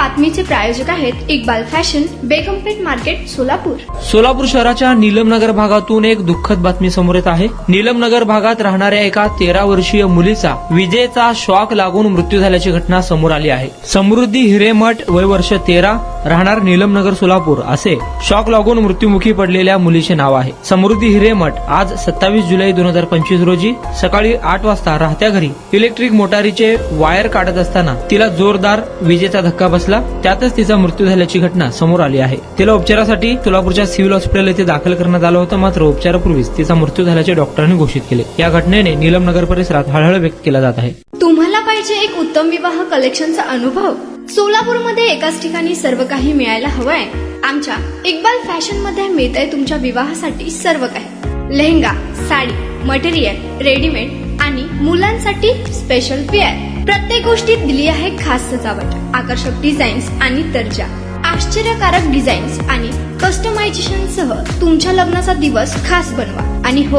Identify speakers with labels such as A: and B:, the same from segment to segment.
A: बातमीचे प्रायोजक आहेत Iqbal fashion, बेगमपेठ market, Solapur.
B: Solapur शहराच्या नीलमनगर भागातून एक दुःखद बातमी समोर येत आहे. नीलमनगर भागात राहणाऱ्या एका 13 वर्षीय मुलीचा विजेचा शॉक लागून मृत्यू झाल्याची घटना समोर आली आहे. समृद्धी हिरेमठ, वय वर्ष 13, राहणार नीलमनगर, सोलापूर असे शॉक लागून मृत्युमुखी पडलेल्या मुलीचे नाव आहे. समृद्धी हिरेमठ आज 27 जुलै 2025 रोजी सकाळी 8 वाजता राहत्या घरी इलेक्ट्रिक मोटारीचे वायर काढत असताना तिला जोरदार विजेचा धक्का बसला. त्यातच तिचा मृत्यू झाल्याची घटना समोर आली आहे. तिला उपचारासाठी सोलापूरच्या सिव्हिल हॉस्पिटल येथे दाखल करण्यात आलं होतं. मात्र उपचारापूर्वीच तिचा मृत्यू झाल्याचे डॉक्टरांनी घोषित केले. या घटनेने नीलमनगर परिसरात हळहळ व्यक्त केला जात आहे.
A: तुम्हाला पाहिजे एक उत्तम विवाह कलेक्शनचा अनुभव? सोलापूरमध्ये एकाच ठिकाणी सर्व काही मिळायला हवंय. आमच्या इक्बाल फॅशन मध्ये मिळतंय तुमच्या विवाहासाठी सर्व काही. लेहंगा, साडी, मटेरियल, रेडीमेड आणि मुलांसाठी स्पेशल वेअर. प्रत्येक गोष्टीत दिली आहे खास सजावट, आकर्षक डिझाईन्स आणि दर्जा, आश्चर्यकारक डिझाईन्स आणि कस्टमायझेशन सह तुमच्या लग्नाचा दिवस खास बनवा. आणि हो,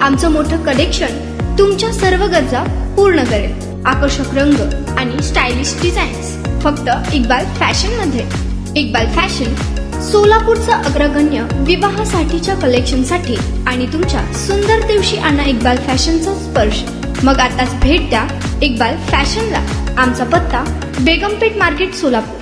A: आमचं मोठं कलेक्शन तुमच्या सर्व गरजा पूर्ण करेल. आकर्षक रंग आणि स्टायलिश डिझाईन्स फक्त इक्बाल फॅशन मध्ये. इक्बाल फॅशन सोलापूरचा अग्रगण्य विवाहासाठीच्या कलेक्शनसाठी आणि तुमच्या सुंदर दिवशी आणा इक्बाल फॅशनचा स्पर्श. मग आताच भेट द्या इक्बाल फॅशनला. आमचा पत्ता बेगमपेठ मार्केट, सोलापूर.